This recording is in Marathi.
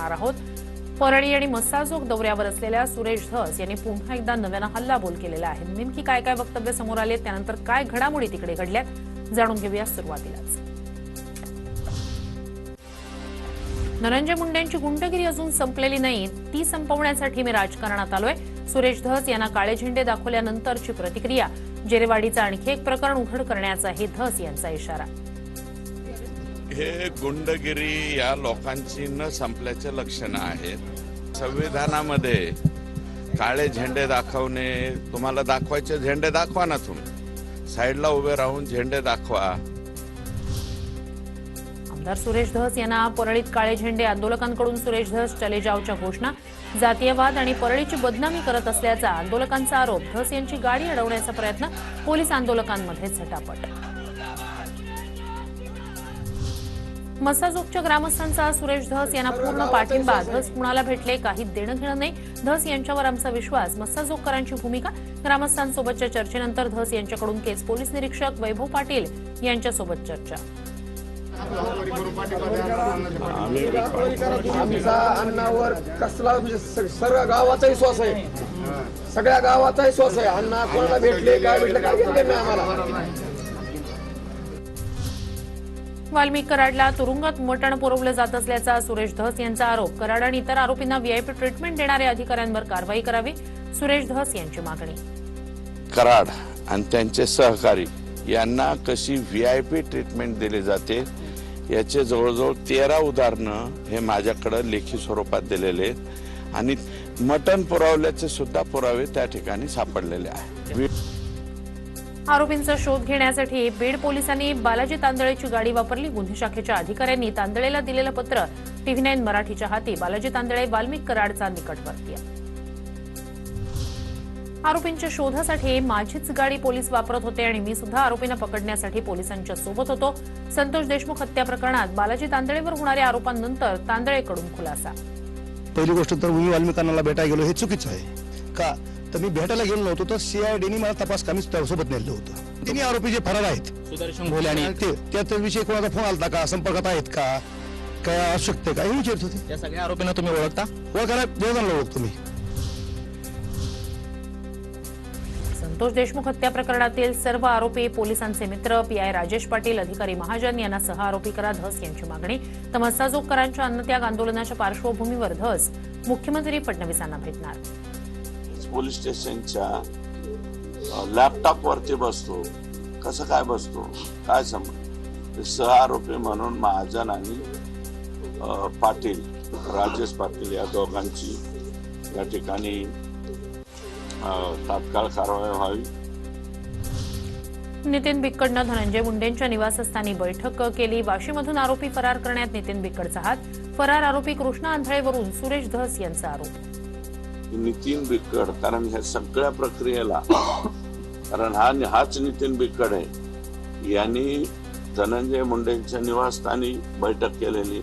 पाहणार आहोत। परळी आणि मस्साजोग दौऱ्यावर असलेल्या सुरेश धस यांनी पुन्हा एकदा नव्यानं हल्लाबोल केलेला आहे। नेमकी काय काय वक्तव्य समोर आले, त्यानंतर काय घडामोडी तिकडे घडल्यात जाणून घेऊया सुरुवातीलाच। धनंजय मुंडेंची गुंडगिरी अजून संपलेली नाही, ती संपवण्यासाठी मी राजकारणात आलोय। सुरेश धस यांना काळे झेंडे दाखवल्यानंतरची प्रतिक्रिया। जेरेवाडीचं आणखी एक प्रकरण उघड करण्याचाही धस यांचा इशारा। हे गुंडगिरी या लोकांची न संपल्याचे लक्षण आहेत। संविधानामध्ये काळे झेंडे दाखवणे, तुम्हाला दाखवायचे झेंडे दाखवा ना, तुम्ही साईडला उभे राहून झेंडे दाखवा। आमदार सुरेश धस यांना परळीत काळे झेंडे, आंदोलकांकडून सुरेश धस चले जावच्या घोषणा। जातीयवाद आणि परळीची बदनामी करत असल्याचा आंदोलकांचा आरोप। धस यांची गाडी अडवण्याचा प्रयत्न, पोलीस आंदोलकांमध्ये झटापट। मस्साजोगच्या ग्रामस्थांचा सुरेश धस यांना पूर्ण पाठिंबा। धस कुणाला भेटले काही देणं घेणं नाही, धस यांच्यावर आमचा विश्वास। मस्साजोगकरांची भूमिका। ग्रामस्थांसोबतच्या चर्चेनंतर धस यांच्याकडून केस पोलीस निरीक्षक वैभव पाटील यांच्यासोबत चर्चा। आमचा अण्णावर कसला सर्व गावाचा विश्वास आहे, सगळ्या गावाचा विश्वास आहे। अण्णा कोणाला भेटले काय भेटले काय घेतले नाही आम्हाला। वाल्मिक कराडला तुरुंगात मटण पुरवलं जात असल्याचा सुरेश धस यांचा आरोप। कराड आणि इतर आरोपींना व्हीआयपी ट्रीटमेंट देणाऱ्या अधिकाऱ्यांवर कारवाई करावी, सुरेश धस यांची मागणी। कराड आणि त्यांचे सहकारी यांना कशी व्हीआयपी ट्रीटमेंट दिली जाते याचे जवळजवळ 13 उदाहरणं हे माझ्याकडे लेखी स्वरूपात दिलेले आहेत आणि मटण पुरवल्याचे सुद्धा पुरावे त्या ठिकाणी सापडलेले आहेत। आरोपींचा शोध घेण्यासाठी बीड पोलिसांनी बालाजी तांदळेची गाडी वापरली। गुन्हे शाखेच्या अधिकाऱ्यांनी तांदळेला दिलेलं पत्र TV9 मराठीच्या हाती। बालाजी तांदळे वाल्मिक कराडचा निकटवर्तीय। आरोपींच्या शोधासाठी माझीच गाडी पोलीस वापरत होते आणि मी सुद्धा आरोपींना पकडण्यासाठी पोलिसांच्या सोबत होतो। संतोष देशमुख हत्या प्रकरणात बालाजी तांदळेवर होणाऱ्या आरोपांनंतर तांदळेकडून खुलासा। पहिली गोष्ट तर मी वाल्मिकांना भेटायला गेलो हे चुकीचं आहे का, तर मी भेटायला गेलो नव्हतो, तर CIDने मला तपास कामी सोबत नेलं होतं। तिन्ही आरोपी जे फरार आहेत सुदर्शन भोले आणि त्या विषयी कोणाचा फोन आलता का, संपर्कात आहेत का, काय आवश्यकता का हे विचारत होते। त्या सगळ्या आरोपींना तुम्ही ओळखता? ओळखायला दोघांना ओळखतो मी। संतोष देशमुख हत्या प्रकरणातील सर्व आरोपी पोलिसांचे मित्र। PI राजेश पाटील, अधिकारी महाजन यांना सह आरोपी करा, धस यांची मागणी। तर मस्साजोगकरांच्या अन्नत्याग आंदोलनाच्या पार्श्वभूमीवर धस मुख्यमंत्री फडणवीसांना भेटणार। पोलीस स्टेशनच्या लॅपटॉपवरती बसतो, कसं काय बसतो काय समज। सह आरोपी म्हणून महाजन आणि पाटील, राजेश पाटील या दोघांची या ठिकाणी तात्काळ कारवाई व्हावी। नितीन बिक्कडनं धनंजय मुंडेंच्या निवासस्थानी बैठक केली। वाशीमधून आरोपी फरार करण्यात नितीन बिक्कडचा हात। फरार आरोपी कृष्णा आंधळेवरून सुरेश धस यांचा आरोप। नितीन बिक्कड, कारण ह्या सगळ्या प्रक्रियेला कारण हाच नितीन बिक्कड आहे, यांनी धनंजय मुंडेंच्या निवासस्थानी बैठक केलेली।